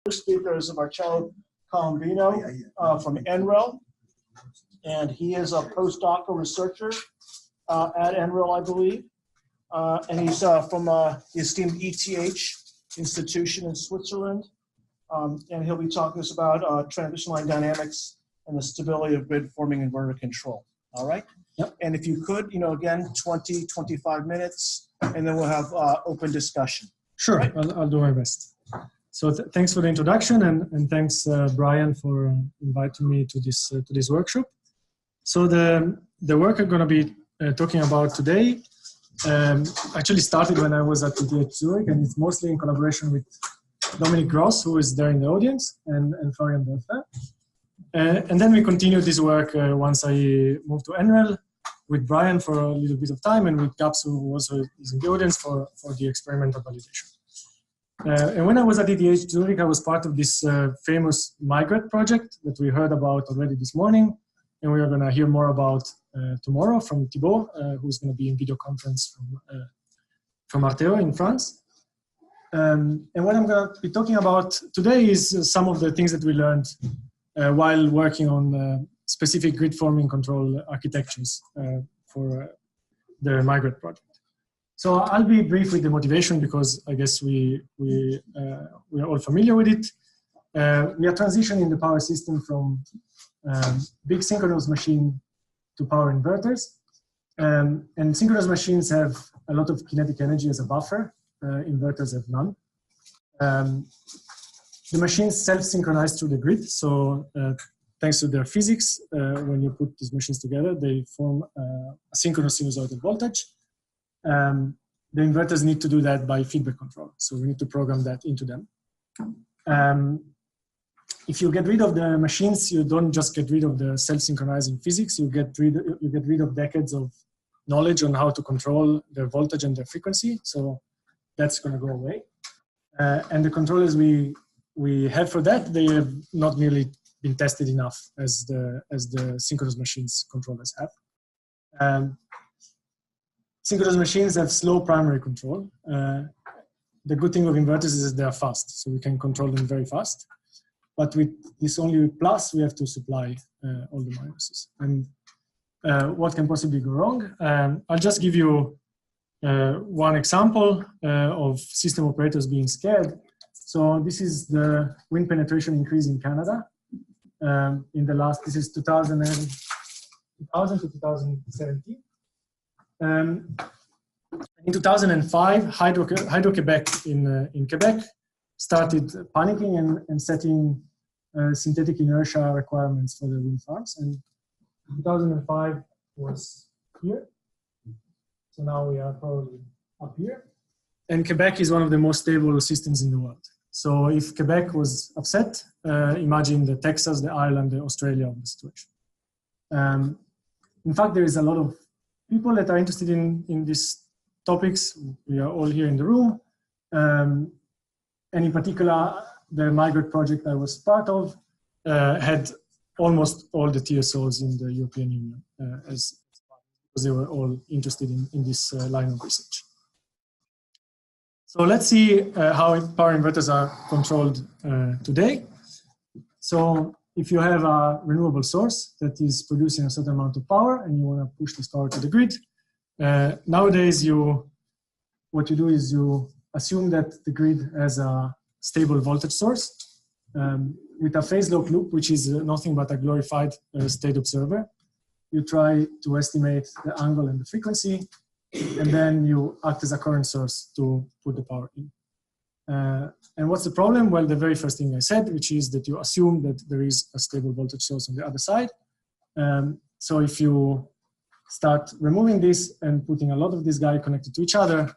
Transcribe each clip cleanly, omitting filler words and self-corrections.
First speaker is Marcello Colombino from NREL, and he is a postdoctoral researcher at NREL, I believe, and he's from the esteemed ETH institution in Switzerland, and he'll be talking to us about transmission line dynamics and the stability of grid-forming inverter control. All right? Yep. And if you could, again, 20, 25 minutes, and then we'll have open discussion. Sure, right? I'll do my best. So thanks for the introduction, and thanks, Brian, for inviting me to this workshop. So the work I'm going to be talking about today actually started when I was at ETH Zurich, and it's mostly in collaboration with Dominic Gross, who is there in the audience, and Florian Dörfler. And then we continued this work once I moved to NREL with Brian for a little bit of time, and with Gaps, who also is in the audience for the experimental validation. And when I was at ETH Zurich, I was part of this famous Migrate project that we heard about already this morning, and we are going to hear more about tomorrow from Thibaut, who's going to be in video conference from Arteo in France. And what I'm going to be talking about today is some of the things that we learned while working on specific grid forming control architectures for the Migrate project. So I'll be brief with the motivation because I guess we are all familiar with it. We are transitioning the power system from big synchronous machine to power inverters. And synchronous machines have a lot of kinetic energy as a buffer. Inverters have none. The machines self-synchronize through the grid. So thanks to their physics, when you put these machines together, they form a synchronous sinusoidal voltage. The inverters need to do that by feedback control. So we need to program that into them. If you get rid of the machines, you don't just get rid of the self-synchronizing physics, you get rid of decades of knowledge on how to control their voltage and their frequency. So that's going to go away. And the controllers we have for that, they have not nearly been tested enough as the synchronous machines controllers have. Synchronous machines have slow primary control. The good thing of inverters is that they are fast, so we can control them very fast. But with this only plus, we have to supply all the minuses. And what can possibly go wrong? I'll just give you one example of system operators being scared. So this is the wind penetration increase in Canada. This is 2000 to 2017. In 2005, Hydro-Quebec in Quebec started panicking and setting synthetic inertia requirements for the wind farms. And 2005 was here. So now we are probably up here. And Quebec is one of the most stable systems in the world. So if Quebec was upset, imagine the Texas, the Ireland, the Australia of the situation. In fact, there is a lot of people that are interested in these topics. We are all here in the room. And in particular, the Migrate project I was part of had almost all the TSOs in the European Union because they were all interested in this line of research. So let's see how power inverters are controlled today. So if you have a renewable source that is producing a certain amount of power and you want to push this power to the grid, nowadays what you do is you assume that the grid has a stable voltage source with a phase-lock loop, which is nothing but a glorified state observer. You try to estimate the angle and the frequency, and then you act as a current source to put the power in. And what's the problem? Well, the very first thing I said, which is that you assume that there is a stable voltage source on the other side. So if you start removing this and putting a lot of this guy connected to each other,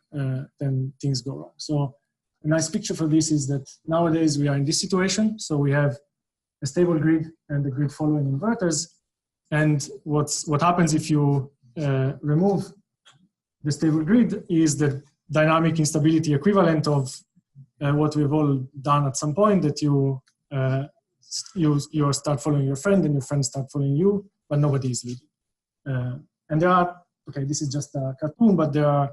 then things go wrong. So a nice picture for this is that nowadays we are in this situation. So we have a stable grid and the grid following inverters. And what happens if you remove the stable grid is the dynamic instability equivalent of what we've all done at some point, that you start following your friend and your friend start following you, but nobody is leading. And there are, okay, this is just a cartoon, but there are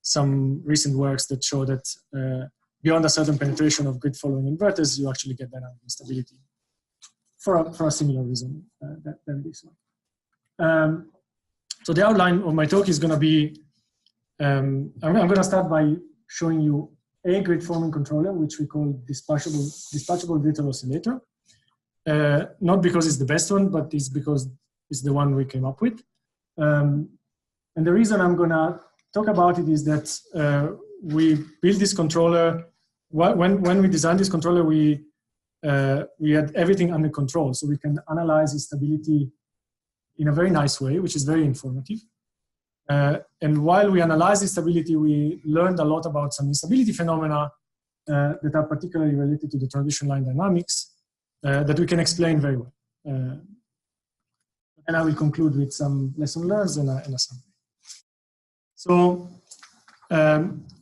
some recent works that show that beyond a certain penetration of grid-following inverters, you actually get dynamic instability for a similar reason than this one. So the outline of my talk is going to be, I'm going to start by showing you a grid-forming controller, which we call dispatchable virtual oscillator. Not because it's the best one, but it's because it's the one we came up with. And the reason I'm going to talk about it is that we built this controller. When we designed this controller, we had everything under control, so we can analyze instability in a very nice way, which is very informative. And while we analyzed instability, we learned a lot about some instability phenomena that are particularly related to the transition line dynamics that we can explain very well. And I will conclude with some lesson learned and a summary. So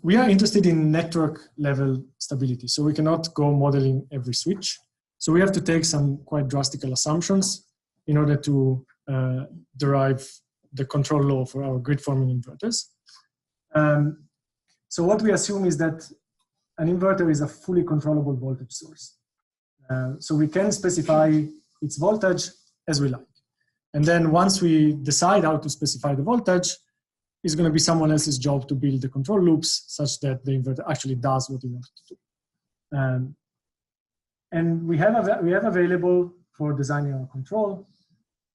we are interested in network level stability. So we cannot go modeling every switch. So we have to take some quite drastic assumptions in order to derive the control law for our grid forming inverters. So what we assume is that an inverter is a fully controllable voltage source. So we can specify its voltage as we like. And then once we decide how to specify the voltage, it's going to be someone else's job to build the control loops such that the inverter actually does what we want it to do. And we have available for designing our control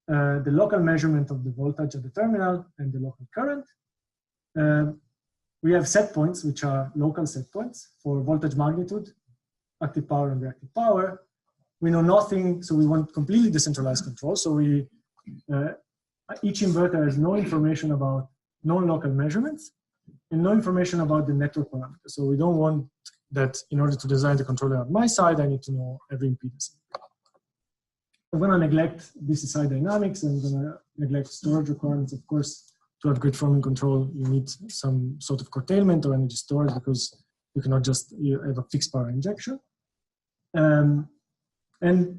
the local measurement of the voltage at the terminal and the local current. We have set points, which are local set points for voltage magnitude, active power and reactive power. We know nothing, so we want completely decentralized control. So each inverter has no information about non-local measurements and no information about the network parameters. So we don't want that in order to design the controller on my side, I need to know every impedance. I'm going to neglect DCSI dynamics. I'm going to neglect storage requirements. Of course, to have grid forming control, you need some sort of curtailment or energy storage because you cannot just have a fixed power injection. And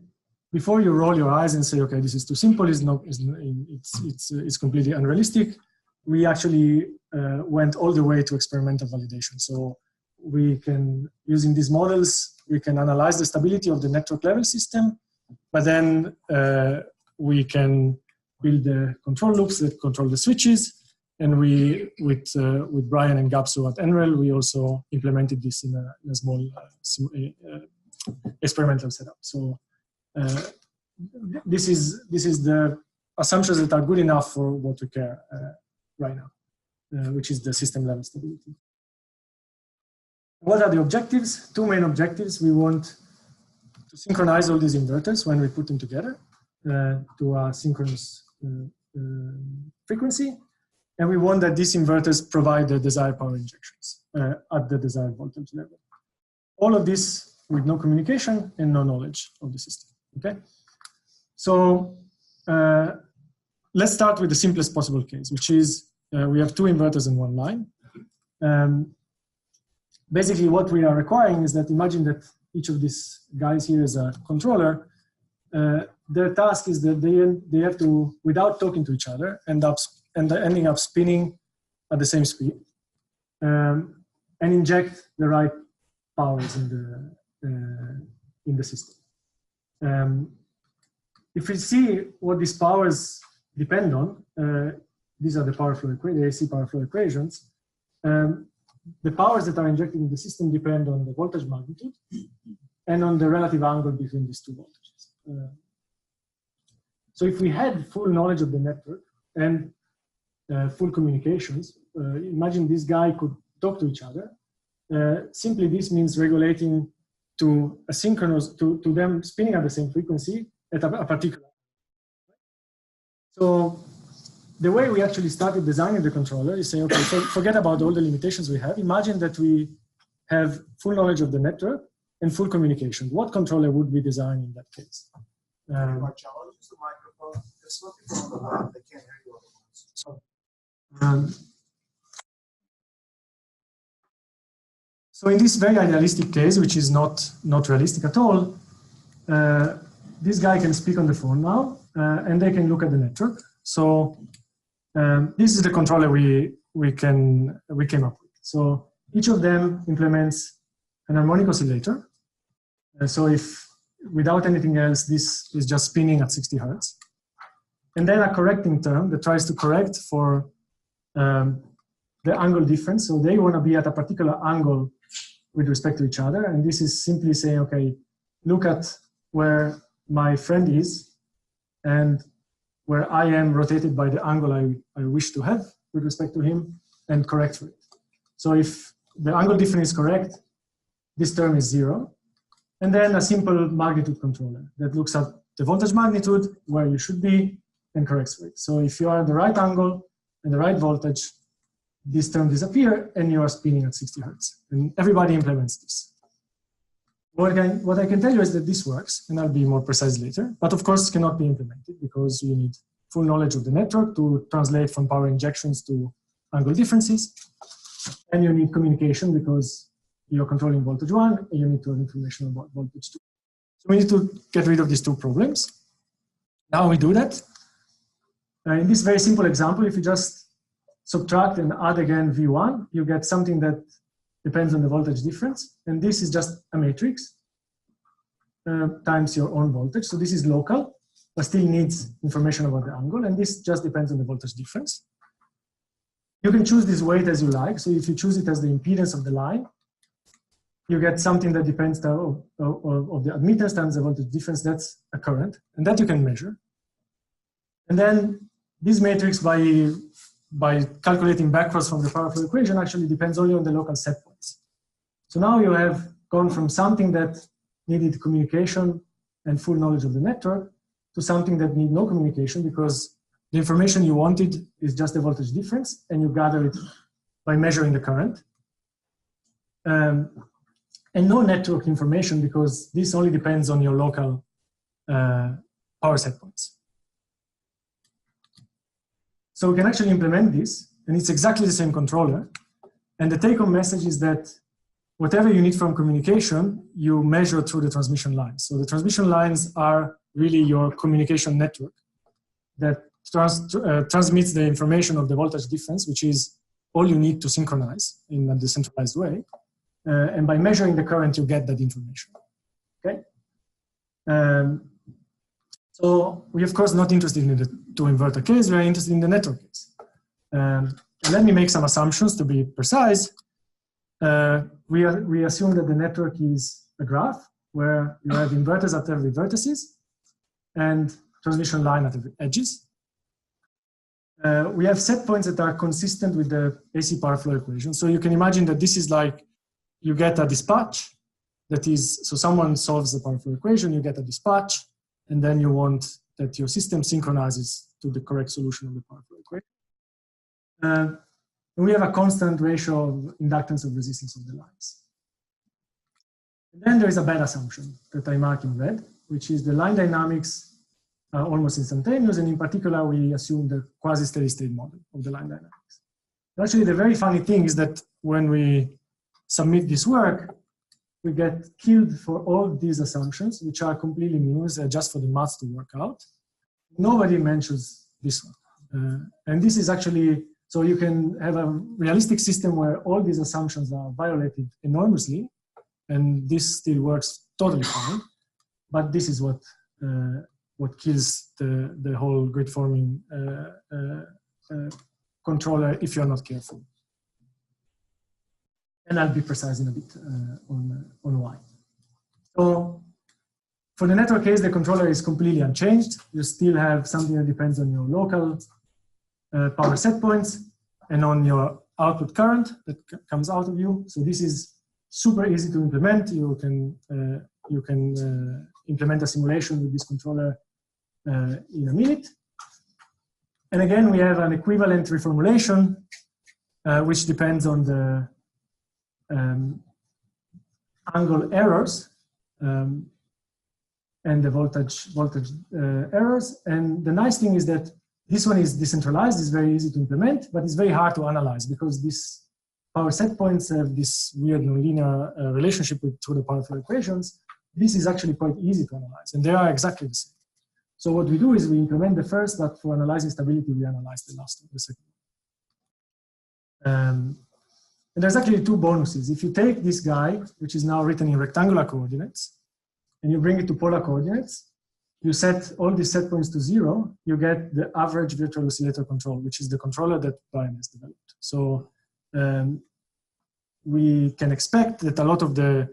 before you roll your eyes and say, okay, this is too simple, it's completely unrealistic, we actually went all the way to experimental validation. So we can, using these models, we can analyze the stability of the network level system, but then we can build the control loops that control the switches. And we, with Brian and Gapso at NREL, we also implemented this in a small experimental setup. So this is the assumptions that are good enough for what we care right now, which is the system level stability. What are the objectives? Two main objectives. We want to synchronize all these inverters when we put them together to a synchronous frequency. And we want that these inverters provide the desired power injections at the desired voltage level. All of this with no communication and no knowledge of the system, okay? So let's start with the simplest possible case, which is we have two inverters in one line. Basically, what we are requiring is that imagine that each of these guys here is a controller. Their task is that they have to, without talking to each other, ending up spinning at the same speed and inject the right powers in the system. If we see what these powers depend on, these are the power flow the AC power flow equations. The powers that are injected in the system depend on the voltage magnitude and on the relative angle between these two voltages. So if we had full knowledge of the network and full communications, imagine this guy could talk to each other. Simply this means regulating to a synchronous, to them spinning at the same frequency at a particular. So the way we actually started designing the controller is say, okay, so forget about all the limitations we have. Imagine that we have full knowledge of the network and full communication. What controller would we design in that case? Marcello, use the microphone. It's looking on the line. They can't hear you otherwise. So in this very idealistic case, which is not realistic at all, this guy can speak on the phone now, and they can look at the network. So this is the controller we came up with. So each of them implements an harmonic oscillator. So if without anything else, this is just spinning at 60 Hertz. And then a correcting term that tries to correct for the angle difference. So they want to be at a particular angle with respect to each other. And this is simply saying, okay, look at where my friend is and where I am rotated by the angle I wish to have with respect to him, and correct for it. So if the angle difference is correct, this term is 0. And then a simple magnitude controller that looks at the voltage magnitude, where you should be, and corrects for it. So if you are at the right angle and the right voltage, this term disappears and you are spinning at 60 Hertz. And everybody implements this. What I can tell you is that this works, and I'll be more precise later, but of course cannot be implemented because you need full knowledge of the network to translate from power injections to angle differences. And you need communication because you're controlling voltage 1 and you need to have information about voltage 2. So we need to get rid of these two problems. Now we do that. In this very simple example, if you just subtract and add again V1, you get something that depends on the voltage difference. And this is just a matrix times your own voltage. So this is local, but still needs information about the angle. And this just depends on the voltage difference. You can choose this weight as you like. So if you choose it as the impedance of the line, you get something that depends of the admittance times the voltage difference. That's a current, and that you can measure. And then this matrix, by calculating backwards from the power flow equation, actually depends only on the local set points. So now you have gone from something that needed communication and full knowledge of the network to something that needs no communication, because the information you wanted is just the voltage difference, and you gather it by measuring the current. And no network information, because this only depends on your local power set points. So we can actually implement this, and it's exactly the same controller. And the take-home message is that whatever you need from communication, you measure through the transmission lines. So the transmission lines are really your communication network that transmits the information of the voltage difference, which is all you need to synchronize in a decentralized way. And by measuring the current, you get that information. Okay. So we, of course, not interested in the two-inverter case. We are interested in the network case. Let me make some assumptions to be precise. We assume that the network is a graph where you have inverters at every vertices and transmission line at every edges. We have set points that are consistent with the AC power flow equation. So you can imagine that this is like you get a dispatch that is, so someone solves the power flow equation, you get a dispatch, and then you want that your system synchronizes to the correct solution of the power flow equation. And we have a constant ratio of inductance of resistance of the lines. And then there is a bad assumption that I mark in red, which is the line dynamics are almost instantaneous, and in particular, we assume the quasi-steady state model of the line dynamics. Actually, the very funny thing is that when we submit this work, we get killed for all these assumptions, which are completely meaningless, just for the maths to work out. Nobody mentions this one. And this is actually, so you can have a realistic system where all these assumptions are violated enormously, and this still works totally fine. But this is what kills the whole grid forming controller if you're not careful. And I'll be precise in a bit on why. So for the network case, the controller is completely unchanged. You still have something that depends on your local power set points and on your output current that comes out of you. So this is super easy to implement. You can implement a simulation with this controller in a minute. And again, we have an equivalent reformulation, which depends on the angle errors and the voltage errors. And the nice thing is that this one is decentralized, it's very easy to implement, but it's very hard to analyze because these power set points have this weird nonlinear relationship to the power flow equations. This is actually quite easy to analyze, and they are exactly the same. So what we do is we implement the first, but for analyzing stability, we analyze the last one, the second one. And there's actually two bonuses. If you take this guy, which is now written in rectangular coordinates, and you bring it to polar coordinates, you set all these set points to 0, you get the average virtual oscillator control, which is the controller that Brian has developed. So we can expect that a lot of the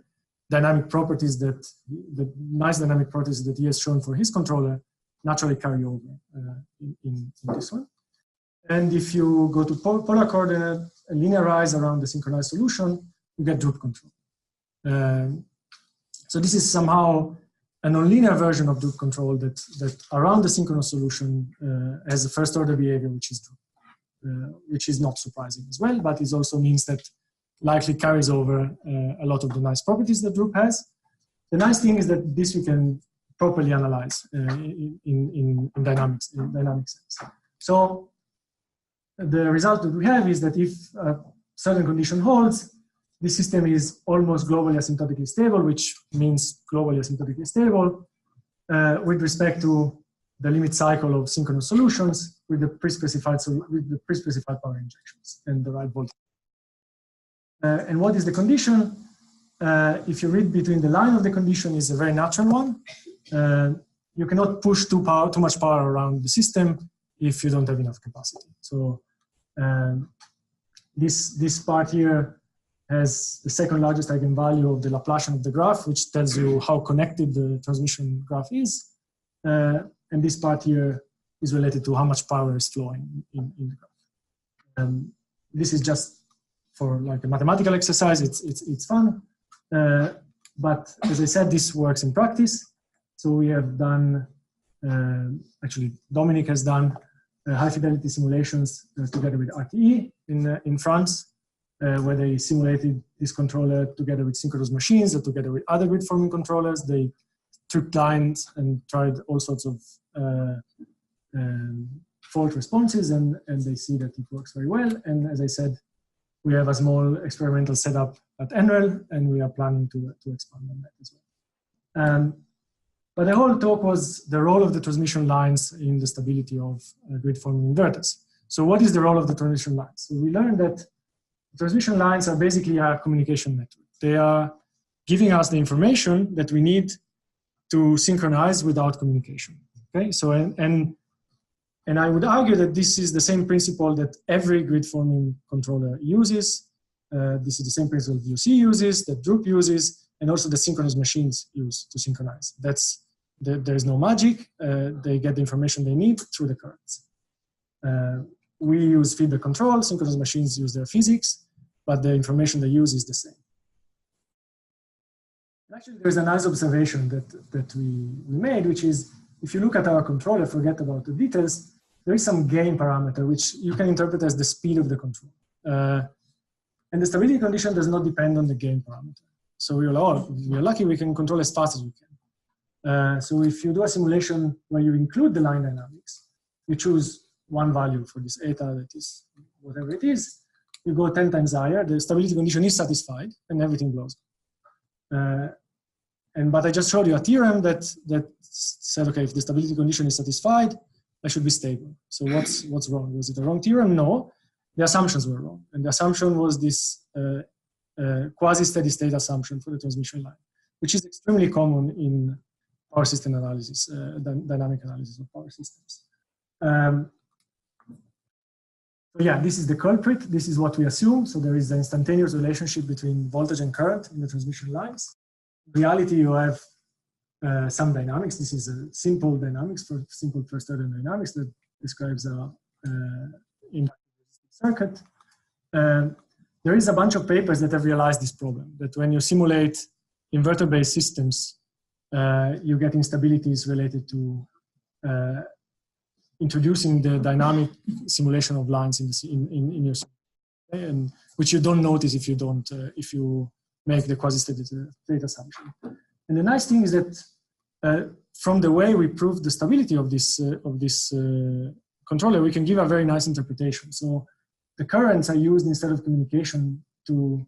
dynamic properties the nice dynamic properties that he has shown for his controller naturally carry over in this one. And if you go to polar coordinate and linearize around the synchronized solution, you get droop control. So this is somehow a nonlinear version of droop control that around the synchronous solution has a first order behavior, which is droop, which is not surprising as well, but it also means that likely carries over a lot of the nice properties that droop has. The nice thing is that this we can properly analyze in dynamic sense. So the result that we have is that if a certain condition holds, the system is almost globally asymptotically stable, which means globally asymptotically stable with respect to the limit cycle of synchronous solutions with the pre-specified power injections and the right voltage. And what is the condition? If you read between the line of the condition, is a very natural one. You cannot push too much power around the system if you don't have enough capacity. So this part here has the second largest eigenvalue of the Laplacian of the graph, which tells you how connected the transmission graph is. And this part here is related to how much power is flowing in the graph. This is just for like a mathematical exercise. It's fun. But as I said, this works in practice. So we have done, actually Dominic has done high fidelity simulations together with RTE in France, where they simulated this controller together with synchronous machines or together with other grid forming controllers. They took lines and tried all sorts of fault responses, and they see that it works very well. And as I said, we have a small experimental setup at NREL, and we are planning to expand on that as well. But the whole talk was the role of the transmission lines in the stability of grid forming inverters. So what is the role of the transmission lines? So we learned that transmission lines are basically a communication network. They are giving us the information that we need to synchronize without communication. Okay, so and I would argue that this is the same principle that every grid forming controller uses. This is the same principle VOC uses, that Droop uses, and also the synchronous machines use to synchronize. There's no magic. They get the information they need through the currents. We use feedback control. Synchronous machines use their physics, but the information they use is the same. Actually, there's a nice observation that we made, which is if you look at our controller, forget about the details, there is some gain parameter which you can interpret as the speed of the control. And the stability condition does not depend on the gain parameter. So we're lucky we can control as fast as we can. So if you do a simulation where you include the line dynamics, you choose one value for this eta that is whatever it is, you go 10 times higher, the stability condition is satisfied, and everything blows. But I just showed you a theorem that said, okay, if the stability condition is satisfied, I should be stable. So what's wrong? Was it a wrong theorem? No, the assumptions were wrong. And the assumption was this quasi-steady state assumption for the transmission line, which is extremely common in power system analysis, dynamic analysis of power systems. So yeah, this is the culprit. This is what we assume. So there is an instantaneous relationship between voltage and current in the transmission lines. In reality, you have some dynamics. This is a simple dynamics for simple first order dynamics that describes a circuit. There is a bunch of papers that have realized this problem, that when you simulate inverter-based systems, you get instabilities related to introducing the dynamic simulation of lines in your system, okay? And which you don't notice if you make the quasi-steady state assumption. And the nice thing is that from the way we prove the stability of this controller, we can give a very nice interpretation. So the currents are used instead of communication to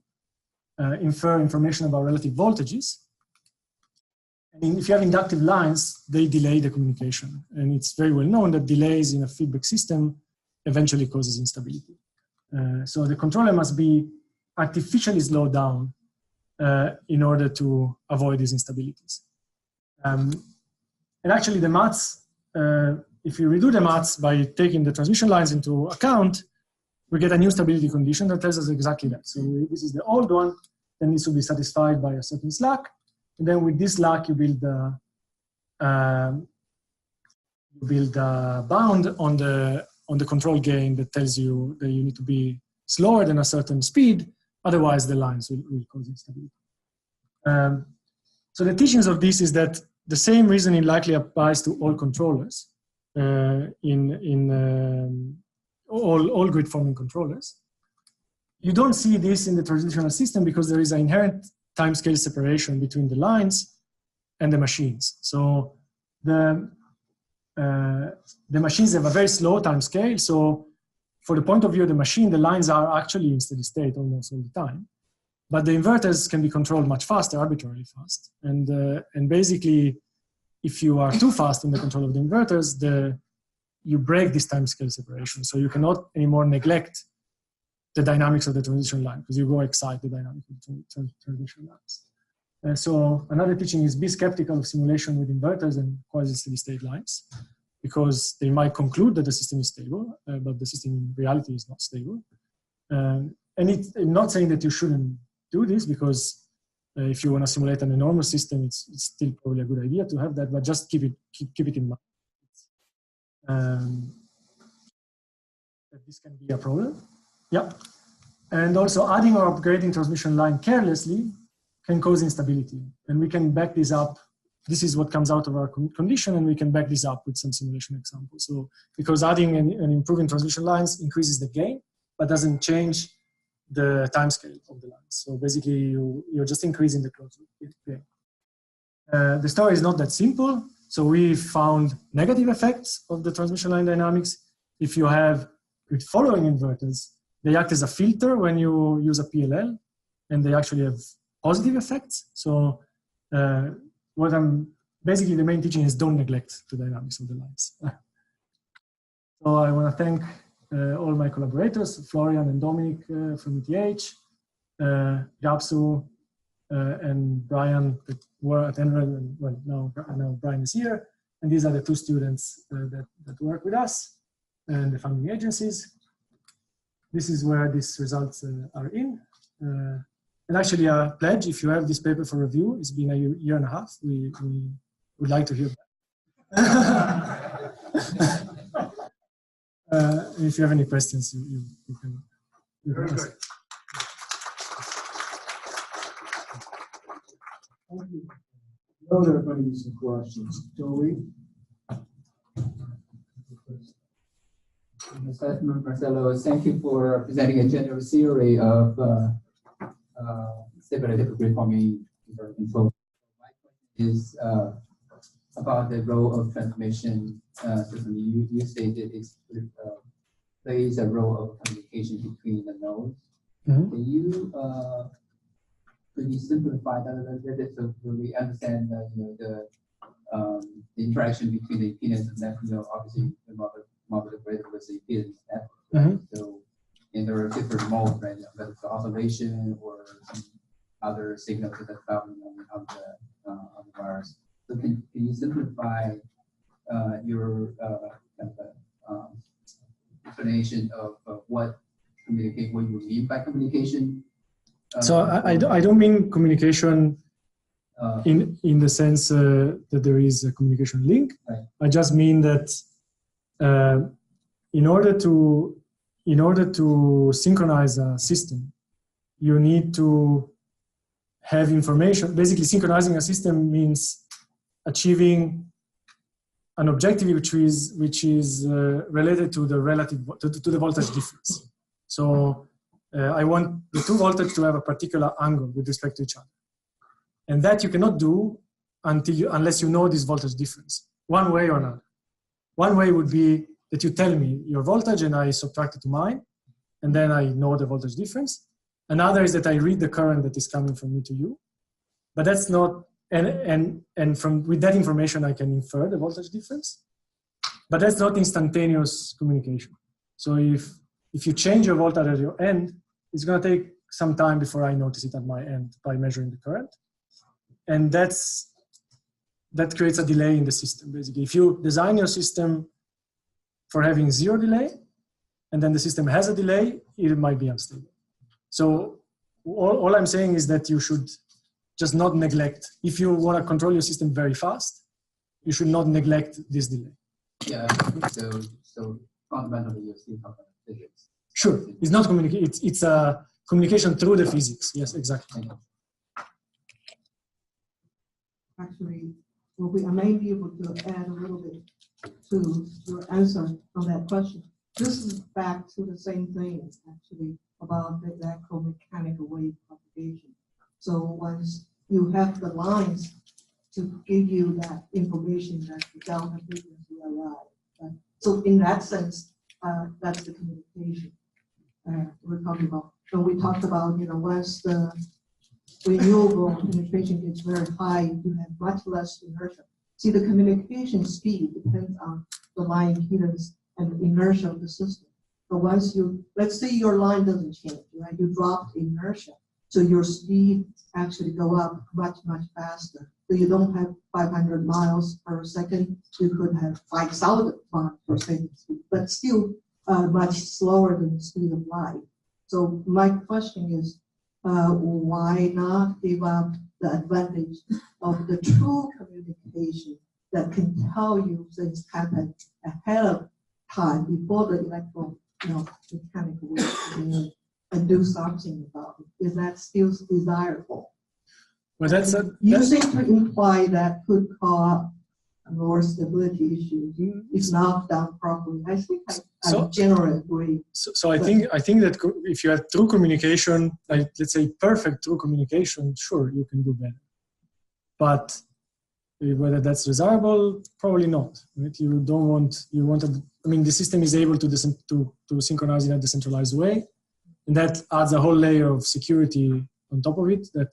infer information about relative voltages. And if you have inductive lines, they delay the communication. And it's very well known that delays in a feedback system eventually causes instability. So the controller must be artificially slow down in order to avoid these instabilities. And actually the maths, if you redo the maths by taking the transmission lines into account, we get a new stability condition that tells us exactly that. So this is the old one, then this will be satisfied by a certain slack. And then with this slack, you build a bound on the control gain that tells you that you need to be slower than a certain speed, otherwise the lines will cause instability. So the teachings of this is that the same reasoning likely applies to all controllers, all grid forming controllers. You don't see this in the traditional system because there is an inherent timescale separation between the lines and the machines. So the machines have a very slow timescale. So for the point of view of the machine, the lines are actually in steady state almost all the time. But the inverters can be controlled much faster, arbitrarily fast. And basically, if you are too fast in the control of the inverters, you break this timescale separation. So you cannot anymore neglect the dynamics of the transition line because you go excite the dynamics of the transition lines. So another teaching is be skeptical of simulation with inverters and quasi-steady state lines because they might conclude that the system is stable, but the system in reality is not stable. And I'm not saying that you shouldn't do this because if you want to simulate an enormous system, it's still probably a good idea to have that, but just keep it in mind. That this can be a problem. Yeah. And also adding or upgrading transmission line carelessly can cause instability. And we can back this up. This is what comes out of our condition, and we can back this up with some simulation examples. So because adding and improving transmission lines increases the gain, but doesn't change the timescale of the lines. So basically, you're just increasing the closed loop gain. The story is not that simple. So we found negative effects of the transmission line dynamics. If you have grid following inverters, they act as a filter when you use a PLL, and they actually have positive effects. So basically the main teaching is don't neglect the dynamics of the lines. So I want to thank all my collaborators, Florian and Dominic from ETH, Gapsu and Brian that were at NREL, and well, now Brian is here. And these are the two students that work with us and the funding agencies. This is where these results are in. And actually a pledge, if you have this paper for review, it's been a year and a half. We would like to hear that. If you have any questions, you can ask. Thank you. I know there are going to be some questions. Joey? Marcello, thank you for presenting a general theory of stability grid forming control. My question is about the role of transmission system. You stated it plays a role of communication between the nodes. Mm-hmm. Could you simplify that a little bit so we understand the interaction between the impedance and that, obviously the model grid was the impedance network, right? Mm-hmm. So, and there are different modes, right? Whether it's the oscillation or some other signals that are found on the wires. So can you simplify your explanation of what you mean by communication? So I don't mean communication in the sense that there is a communication link. Right. I just mean that in order to synchronize a system, you need to have information. Basically, synchronizing a system means achieving an objective which is related to the relative to the voltage difference. So I want the two voltage to have a particular angle with respect to each other, and that you cannot do unless you know this voltage difference one way or another. One way would be that you tell me your voltage and I subtract it to mine, and then I know the voltage difference. Another is that I read the current that is coming from me to you, but that's not, and with that information I can infer the voltage difference, but that's not instantaneous communication. So if you change your voltage at your end, it's going to take some time before I notice it at my end by measuring the current. And that creates a delay in the system, basically. If you design your system for having 0 delay, and then the system has a delay, it might be unstable. So all I'm saying is that you should just not neglect. If you want to control your system very fast, you should not neglect this delay. Yeah, so fundamentally you're still talking about physics. Sure, it's not communication, it's a communication through the physics. Yes, exactly. Actually, I may be able to add a little bit to your answer on that question. This is back to the same thing, actually, about the electromechanical wave propagation. So once you have the lines to give you that information that the delta frequency arrive. So in that sense, that's the communication we're talking about. So we talked about, once the renewable penetration gets very high, you have much less inertia. See, the communication speed depends on the line impedance and the inertia of the system. But once let's say your line doesn't change, right? You drop the inertia, so your speed actually go up much, much faster. So you don't have 500 miles per second, you could have 5,000 miles per second speed, but still much slower than the speed of light. So my question is, why not give up the advantage of the true communication that can tell you things happen ahead of time before the mechanical wave and do something about it? Is that still desirable? Well, you seem to imply that could cause more stability issues if not done properly. I think I generally agree. So I think that if you have true communication, like let's say perfect true communication, sure, you can do better. But whether that's desirable, probably not. Right? The system is able to synchronize in a decentralized way, and that adds a whole layer of security on top of it. That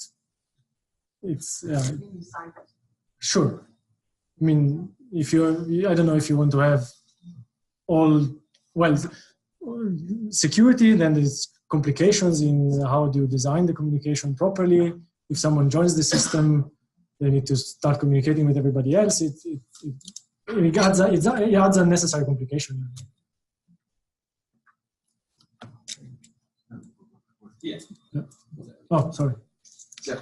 it's sure. I mean, I don't know if you want to have security, then there's complications in how do you design the communication properly. If someone joins the system, they need to start communicating with everybody else. It adds unnecessary complication. Yeah. Oh, sorry. So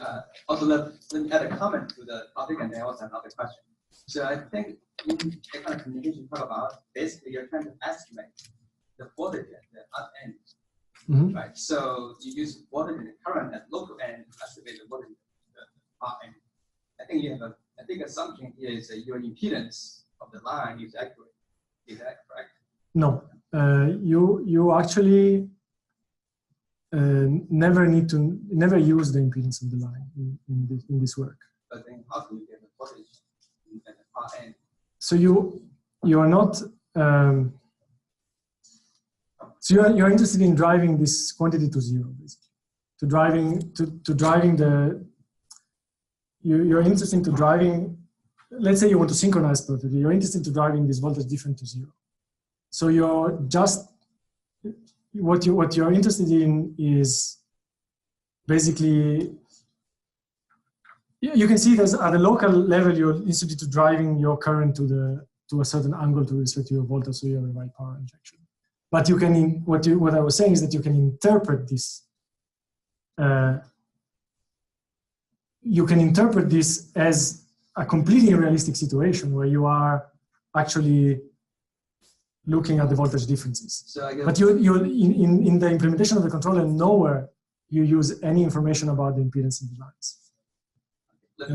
also let me add a comment to the topic, and then also another question. So I think in the kind of communication you talk about, basically you're trying to estimate the voltage at the up end, right? So you use voltage in the current at local end to estimate the voltage at the up end. I think you have a big assumption here is that your impedance of the line is accurate. Is that correct? No, you actually never use the impedance of the line in this work. But then how can you get the voltage at the far end? So you are not. So you're interested in driving this quantity to zero, basically. You're interested in driving. Let's say you want to synchronize perfectly. You're interested in driving this voltage difference to zero. So you're just what you're interested in is basically. You can see there's at the local level you're interested in driving your current to a certain angle to respect to your voltage, so you have the right power injection. But you can what I was saying is that you can interpret this. You can interpret this as a completely realistic situation where you are actually looking at the voltage differences. So I guess but you in the implementation of the controller, nowhere you use any information about the impedance in the lines. Let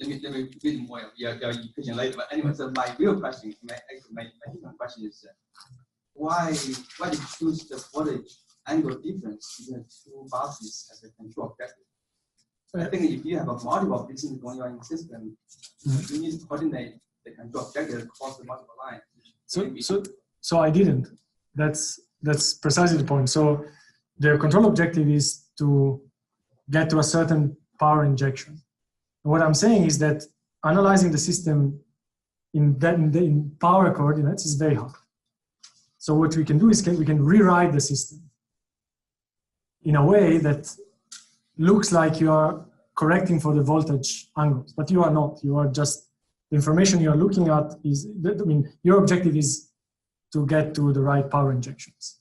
me read more. Yeah, you question later. But anyway, so my real question, my different question is, why did you choose the voltage angle difference between the two buses as a control objective? I think if you have a multiple of these things going on in the system, you need to coordinate the control objective across the multiple lines. So I didn't. That's precisely the point. So the control objective is to get to a certain power injection. And what I'm saying is that analyzing the system in power coordinates is very hard. So what we can do is we can rewrite the system in a way that looks like you are correcting for the voltage angles, but you are not. You are just, the information you are looking at is, I mean, your objective is to get to the right power injections,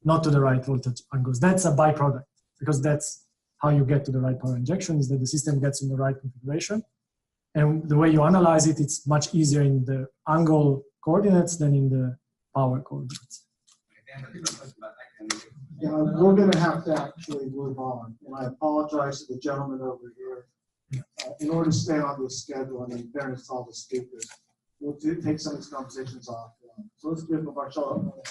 not to the right voltage angles. That's a byproduct, because that's how you get to the right power injection, is that the system gets in the right configuration. And the way you analyze it, it's much easier in the angle coordinates than in the power coordinates. Yeah, we're gonna have to actually move on, and I apologize to the gentleman over here. In order to stay on this schedule, and in fairness to all the speakers, we'll take some of these conversations off. So let's give Marcello.